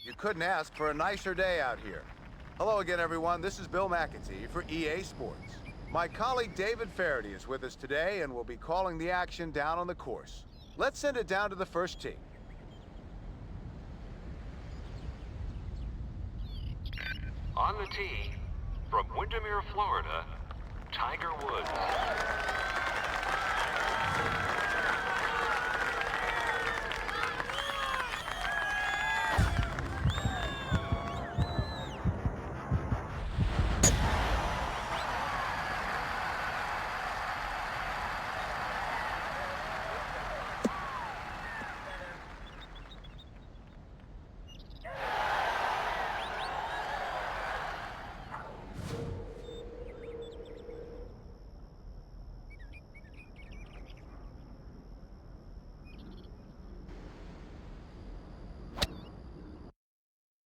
You couldn't ask for a nicer day out here. Hello again, everyone. This is Bill McAtee for EA Sports. My colleague David Faraday is with us today and will be calling the action down on the course. Let's send it down to the first tee. On the tee, from Windermere, Florida, Tiger Woods.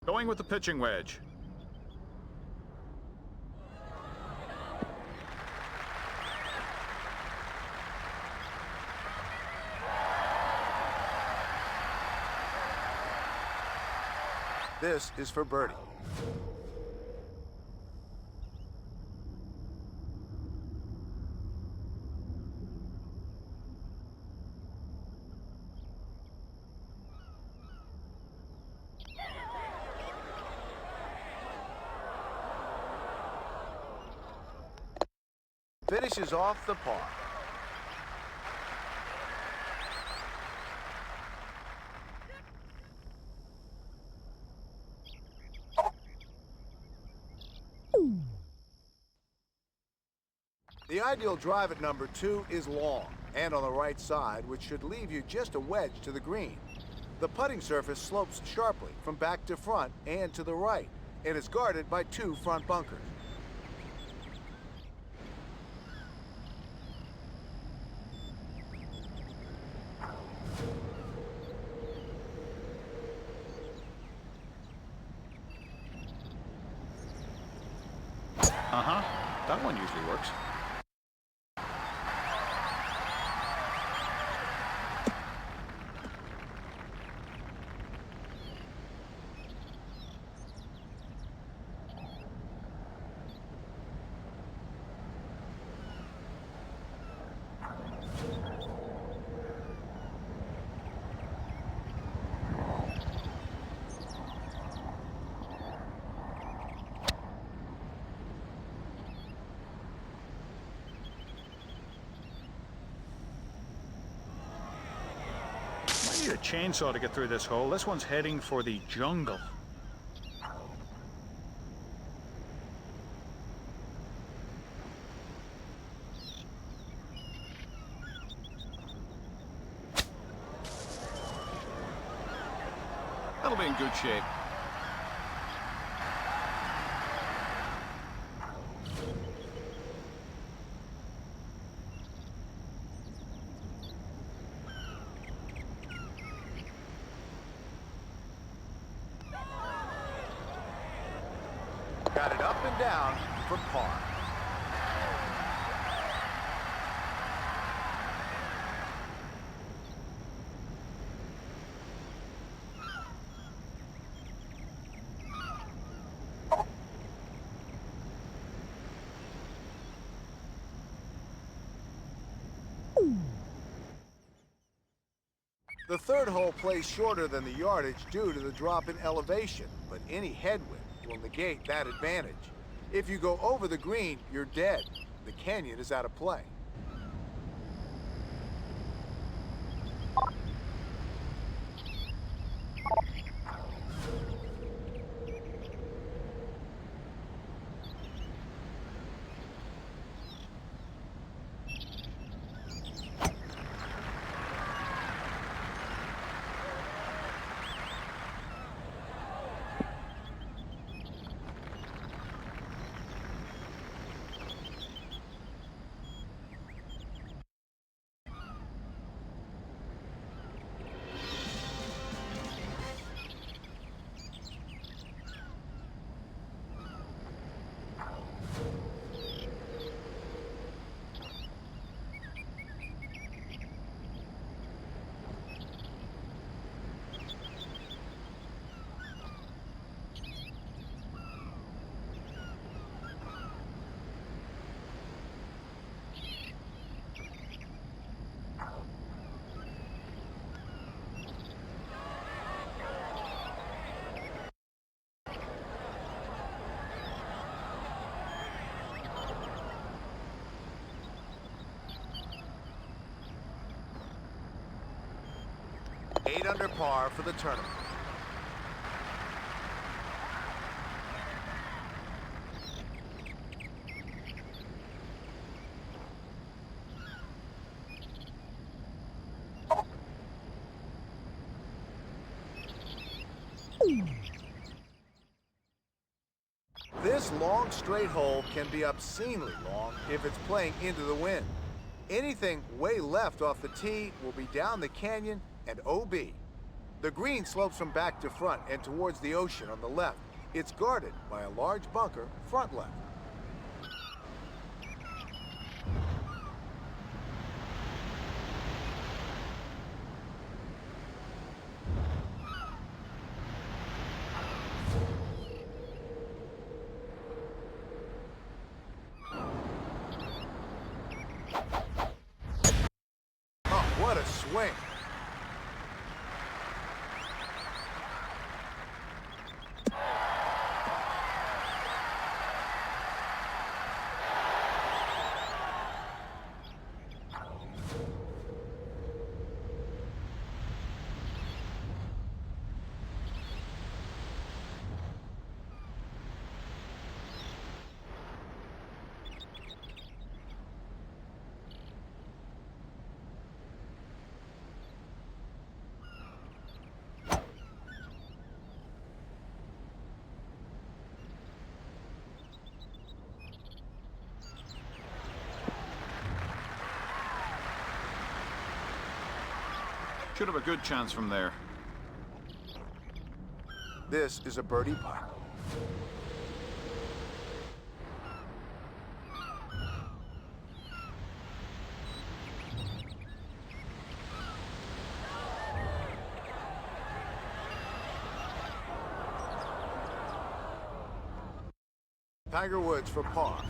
Going with the pitching wedge. This is for birdie. Finishes off the par. The ideal drive at number 2 is long and on the right side, which should leave you just a wedge to the green. The putting surface slopes sharply from back to front and to the right, and is guarded by 2 front bunkers. That one usually works. Need a chainsaw to get through this hole. This one's heading for the jungle. That'll be in good shape. Got it up and down for par. The third hole plays shorter than the yardage due to the drop in elevation, but any headwind will negate that advantage. If you go over the green, you're dead. The canyon is out of play. 8 under par for the tournament. This long straight hole can be obscenely long if it's playing into the wind. Anything way left off the tee will be down the canyon and OB. The green slopes from back to front and towards the ocean on the left. It's guarded by a large bunker front left. Oh, what a swing. Should have a good chance from there. This is a birdie putt. Tiger Woods for par.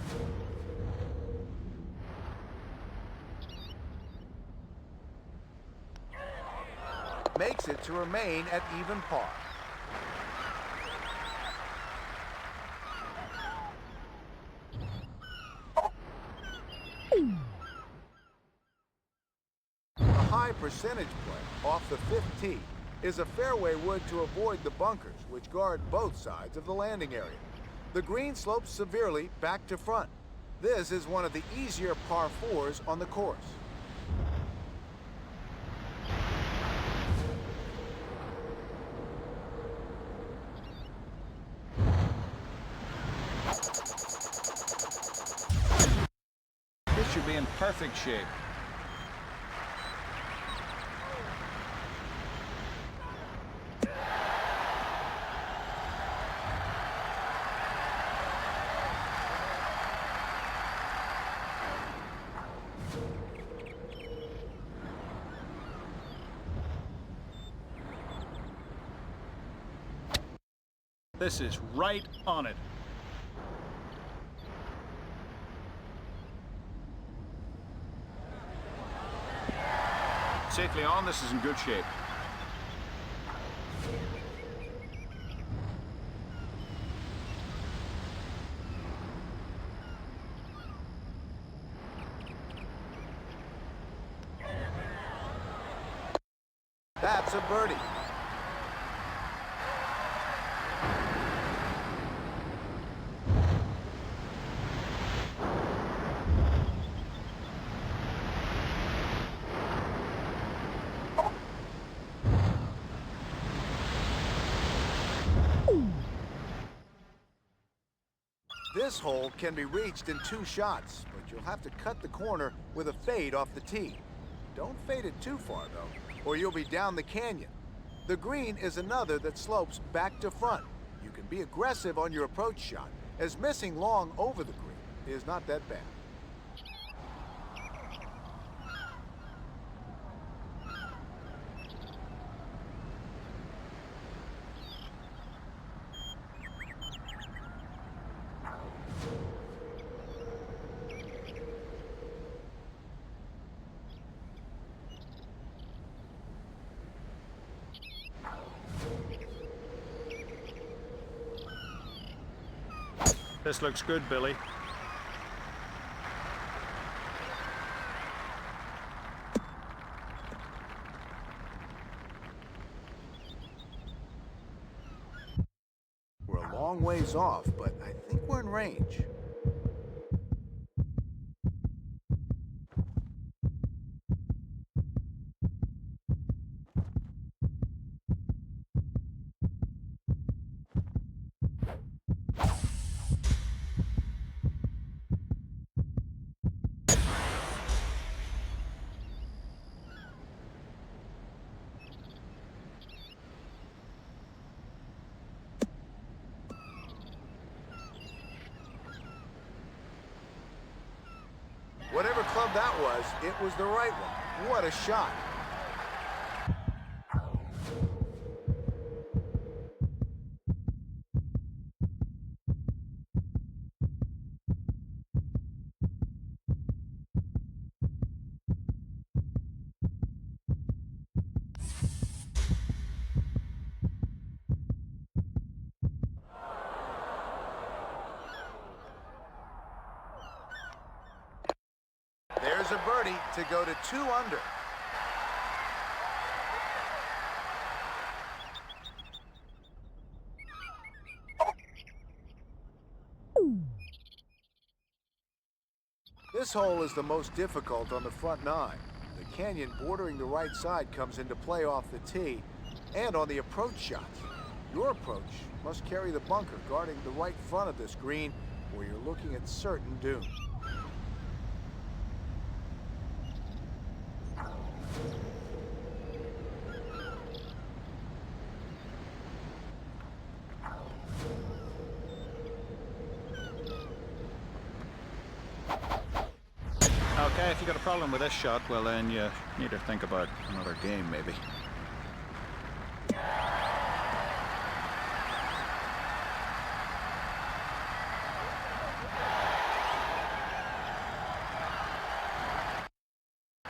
Makes it to remain at even par. A high percentage play off the 5th tee is a fairway wood to avoid the bunkers, which guard both sides of the landing area. The green slopes severely back to front. This is one of the easier par 4s on the course. This should be in perfect shape. This is right on it. Safely on, this is in good shape. That's a birdie. This hole can be reached in 2 shots, but you'll have to cut the corner with a fade off the tee. Don't fade it too far, though, or you'll be down the canyon. The green is another that slopes back to front. You can be aggressive on your approach shot, as missing long over the green is not that bad. This looks good, Billy. long ways off, but I think we're in range. Whatever club that was, it was the right one. What a shot. There's a birdie to go to 2 under. This hole is the most difficult on the front 9. The canyon bordering the right side comes into play off the tee and on the approach shots. Your approach must carry the bunker guarding the right front of this green where you're looking at certain doom. Okay, if you got a problem with this shot, well then you need to think about another game maybe.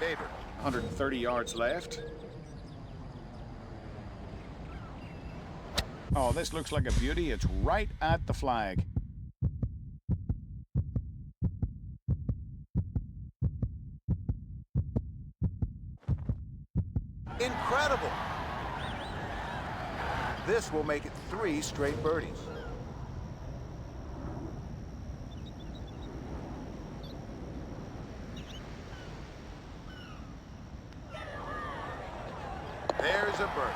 David. 130 yards left. Oh, this looks like a beauty. It's right at the flag. Incredible! This will make it 3 straight birdies. There's a birdie.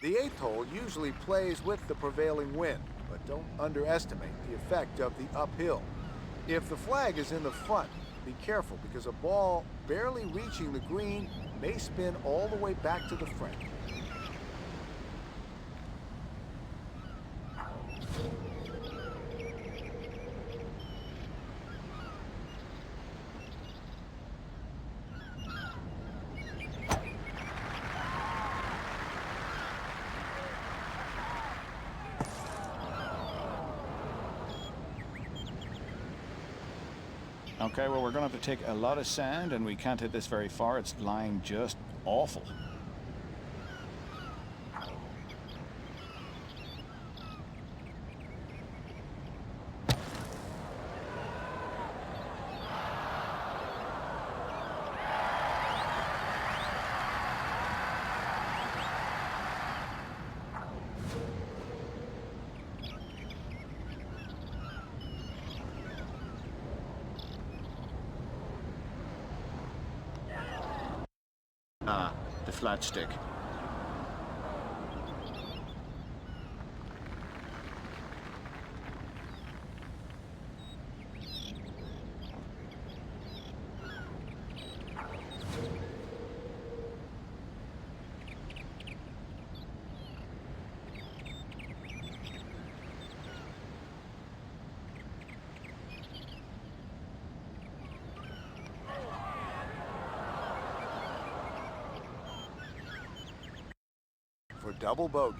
The 8th hole usually plays with the prevailing wind, but don't underestimate the effect of the uphill. If the flag is in the front, be careful because a ball barely reaching the green may spin all the way back to the front. Okay, well we're going to have to take a lot of sand and we can't hit this very far. It's lying just awful. Ah, the flat stick. For double bogey.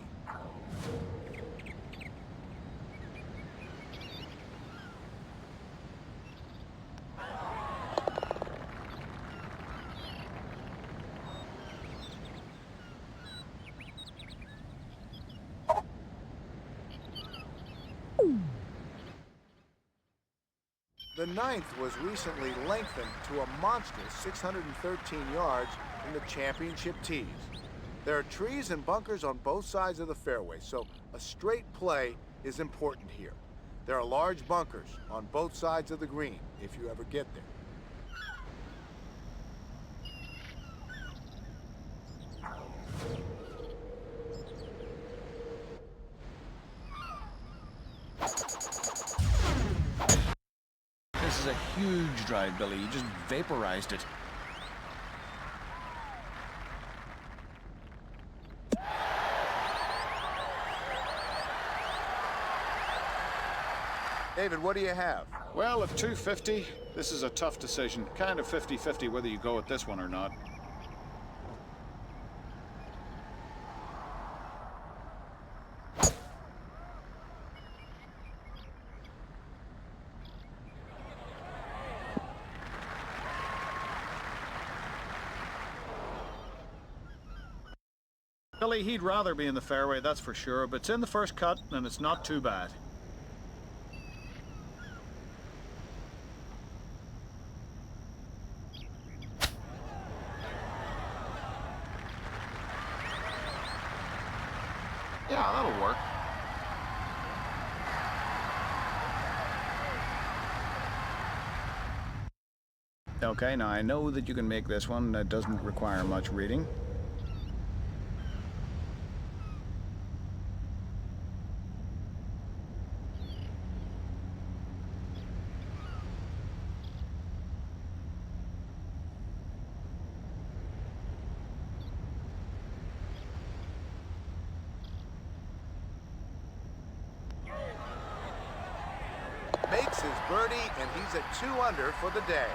ninth was recently lengthened to a monstrous 613 yards from the championship tees. There are trees and bunkers on both sides of the fairway, so a straight play is important here. There are large bunkers on both sides of the green if you ever get there. This is a huge drive, Billy. You just vaporized it. David, what do you have? Well, at 250, this is a tough decision. Kind of 50-50 whether you go with this one or not. Billy, he'd rather be in the fairway, that's for sure, but it's in the first cut and it's not too bad. Yeah, that'll work. Okay, now I know that you can make this one. That doesn't require much reading. Makes his birdie, and he's at 2 under for the day.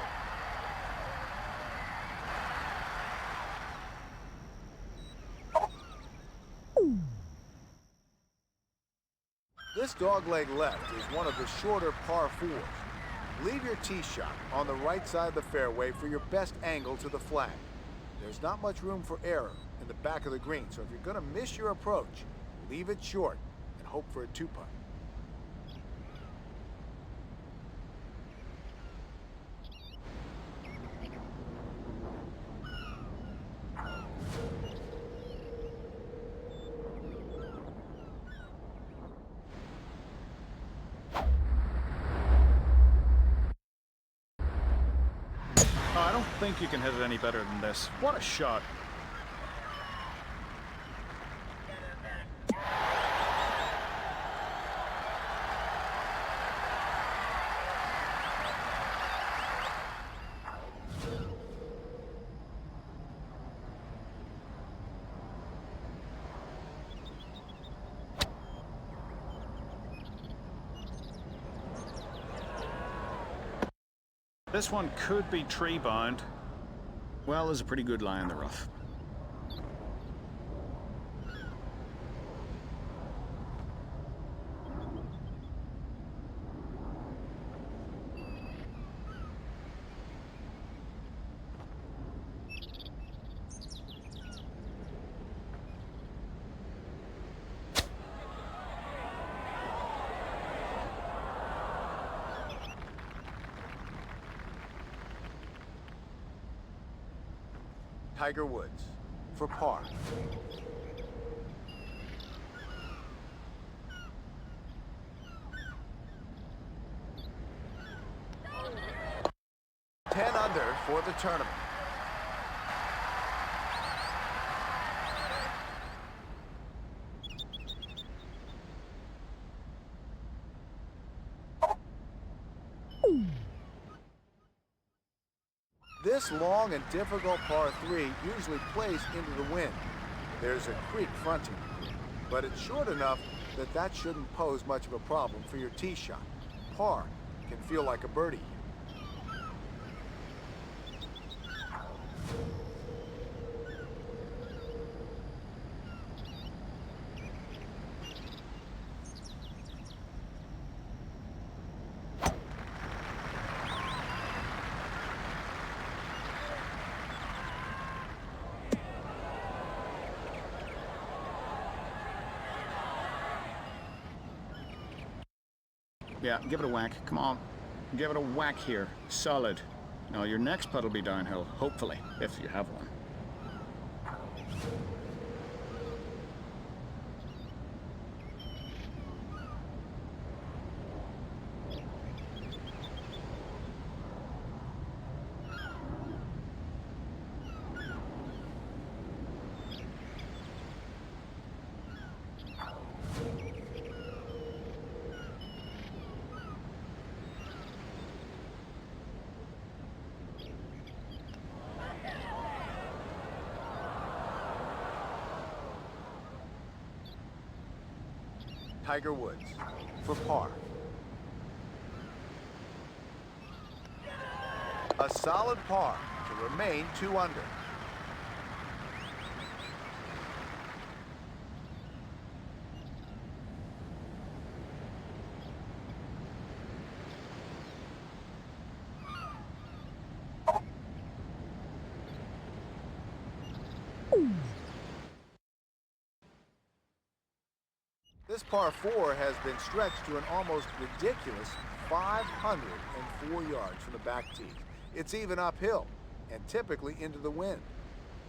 This dogleg left is one of the shorter par 4s. Leave your tee shot on the right side of the fairway for your best angle to the flag. There's not much room for error in the back of the green, so if you're going to miss your approach, leave it short and hope for a 2-putt. I don't think you can hit it any better than this. What a shot. This one could be tree bound. Well, there's a pretty good lie in the rough. Tiger Woods for par. Ten under for the tournament. This long and difficult par 3 usually plays into the wind. There's a creek fronting, but it's short enough that that shouldn't pose much of a problem for your tee shot. Par can feel like a birdie. Yeah, give it a whack. Come on. Give it a whack here. Solid. Now your next putt will be downhill, hopefully, if you have one. Tiger Woods for par. A solid par to remain 2 under. This par 4 has been stretched to an almost ridiculous 504 yards from the back tee. It's even uphill and typically into the wind.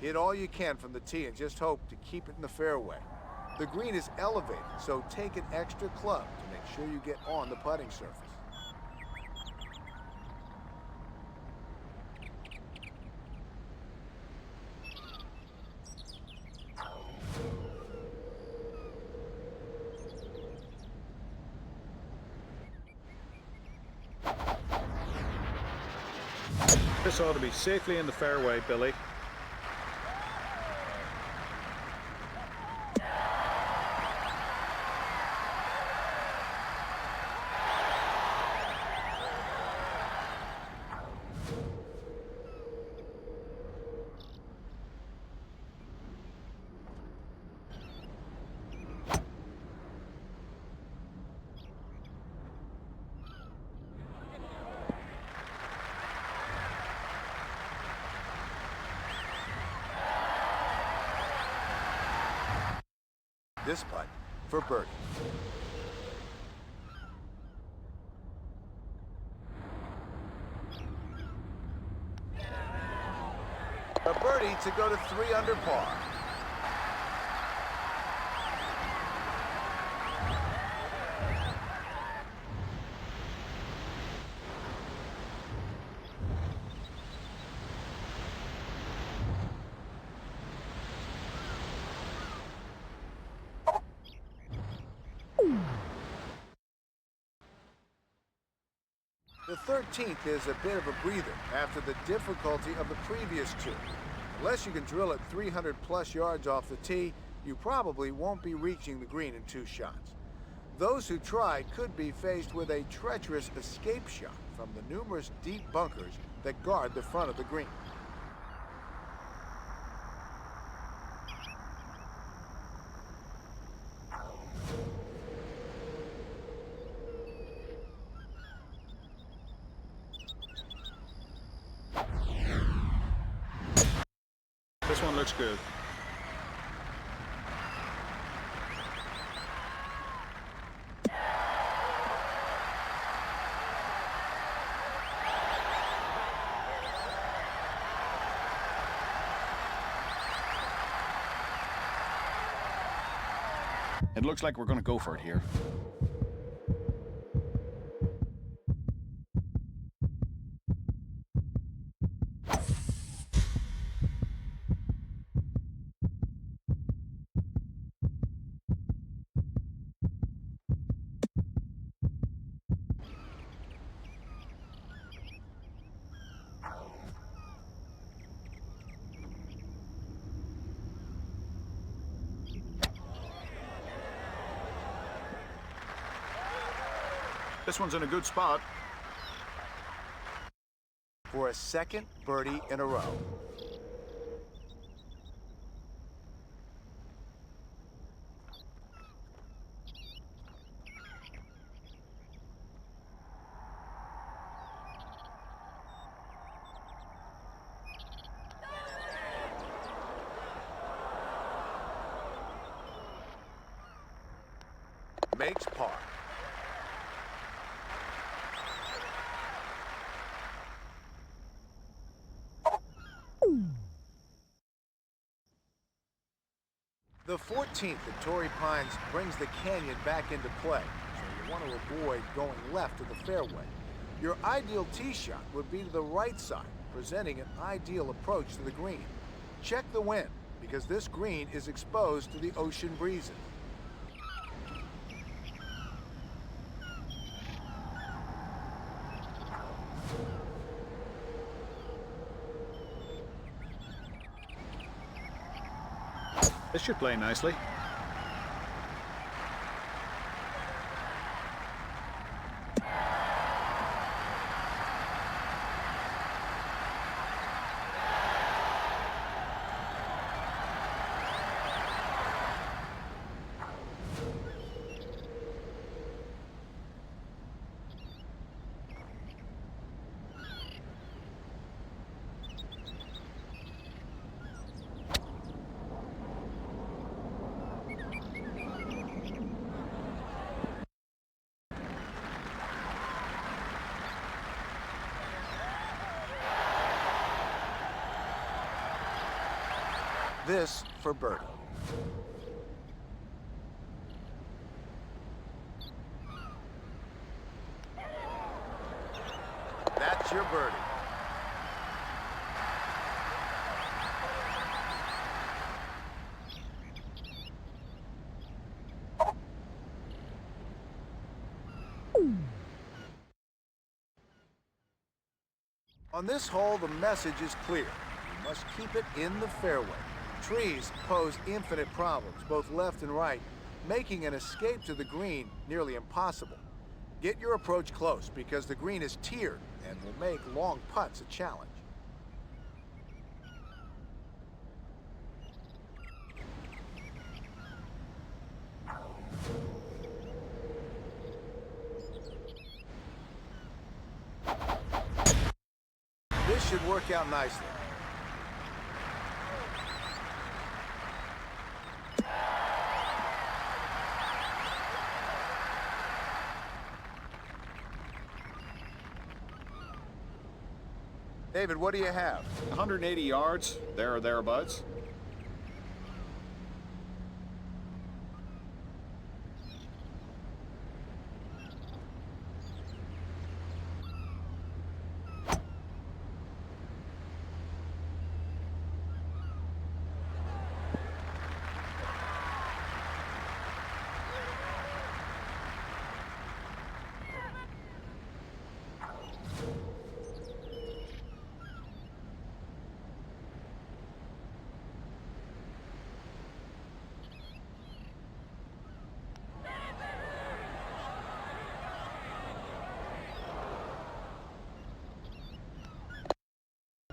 Hit all you can from the tee and just hope to keep it in the fairway. The green is elevated, so take an extra club to make sure you get on the putting surface. This ought to be safely in the fairway, Billy. This putt for birdie. A birdie to go to 3 under par. The 13th is a bit of a breather after the difficulty of the previous 2. Unless you can drill it 300 plus yards off the tee, you probably won't be reaching the green in 2 shots. Those who try could be faced with a treacherous escape shot from the numerous deep bunkers that guard the front of the green. This one looks good. It looks like we're going to go for it here. This one's in a good spot. For a second birdie in a row. Makes par. The 14th at Torrey Pines brings the canyon back into play, so you want to avoid going left of the fairway. Your ideal tee shot would be to the right side, presenting an ideal approach to the green. Check the wind, because this green is exposed to the ocean breezes. This should play nicely. This for birdie. That's your birdie. On this hole, the message is clear. You must keep it in the fairway. Trees pose infinite problems, both left and right, making an escape to the green nearly impossible. Get your approach close, because the green is tiered and will make long putts a challenge. This should work out nicely. David, what do you have? 180 yards, there or thereabouts.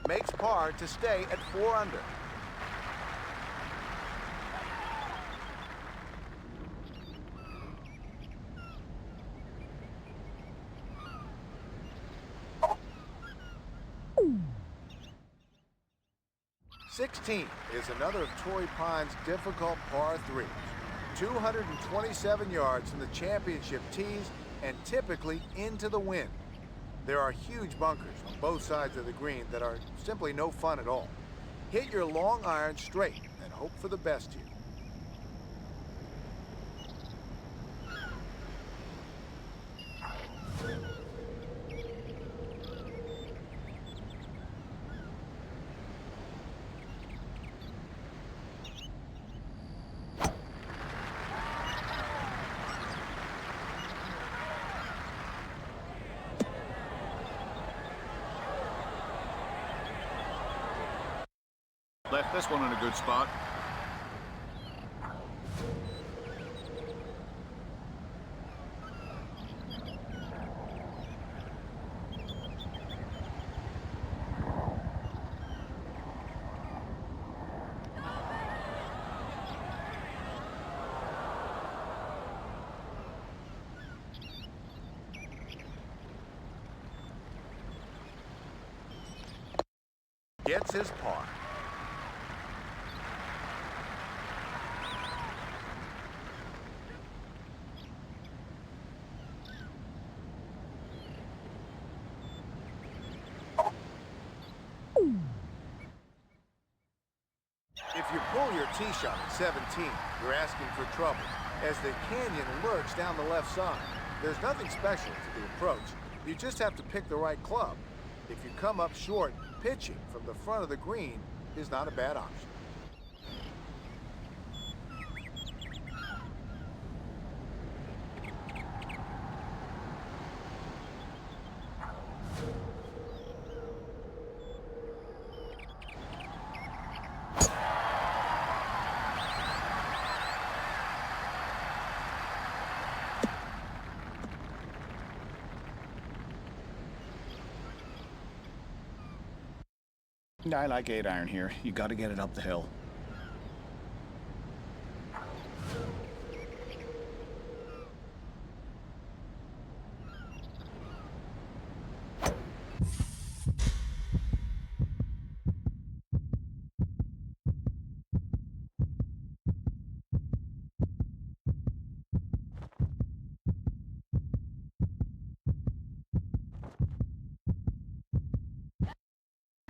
Makes par to stay at 4 under. "16 is another of Torrey Pines' difficult par 3s. 227 yards from the championship tees and typically into the wind. There are huge bunkers on both sides of the green that are simply no fun at all. Hit your long iron straight and hope for the best here. Left this one in a good spot. Gets his par. If your pull your tee shot at 17, you're asking for trouble, as the canyon lurks down the left side. There's nothing special to the approach. You just have to pick the right club. If you come up short, pitching from the front of the green is not a bad option. I like 8-iron here. You got to get it up the hill.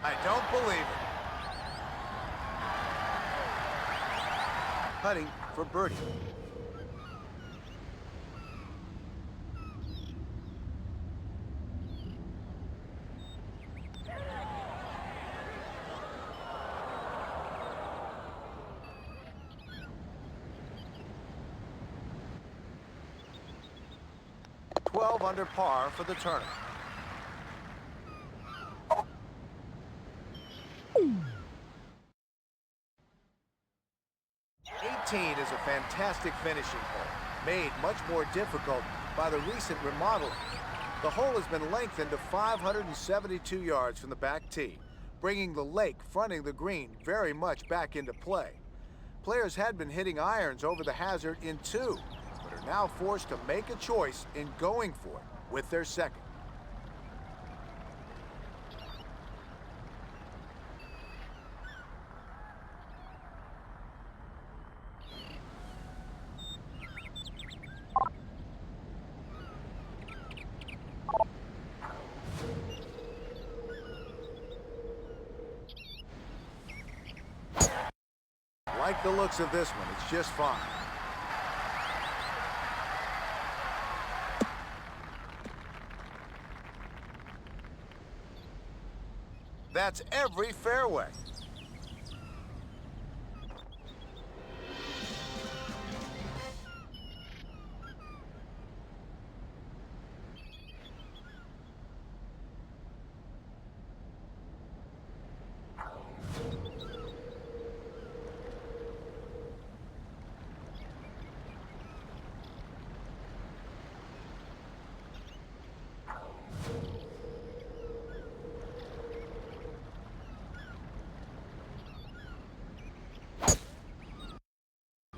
I don't believe it. Putting for birdie. Under par for the tournament. 18 is a fantastic finishing hole, made much more difficult by the recent remodeling. The hole has been lengthened to 572 yards from the back tee, bringing the lake fronting the green very much back into play. Players had been hitting irons over the hazard in 2, but are now forced to make a choice in going for it with their second. Like the looks of this one, it's just fine. That's every fairway.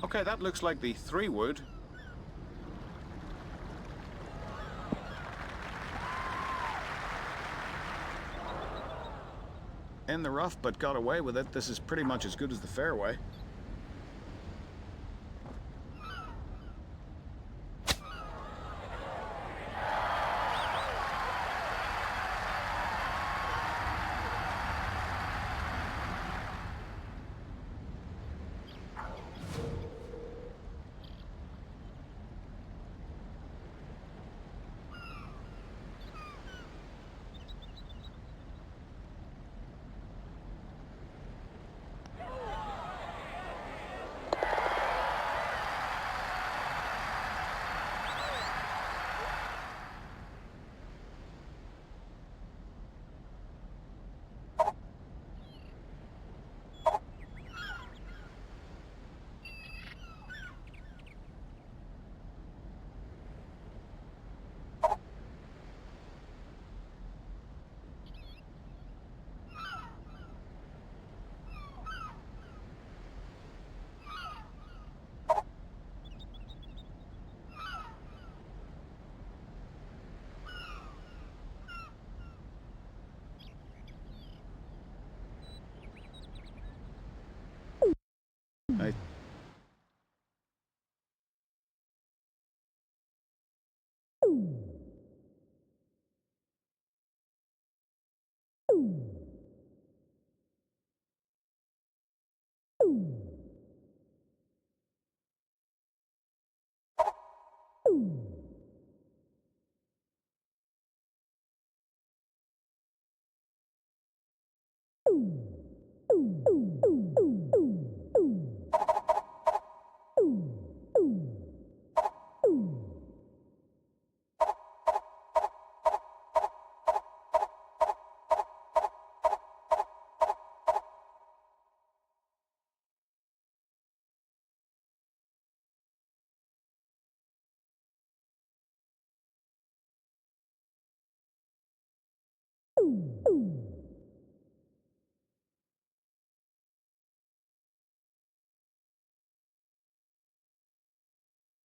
Okay, that looks like the 3-wood. In the rough, but got away with it. This is pretty much as good as the fairway. I...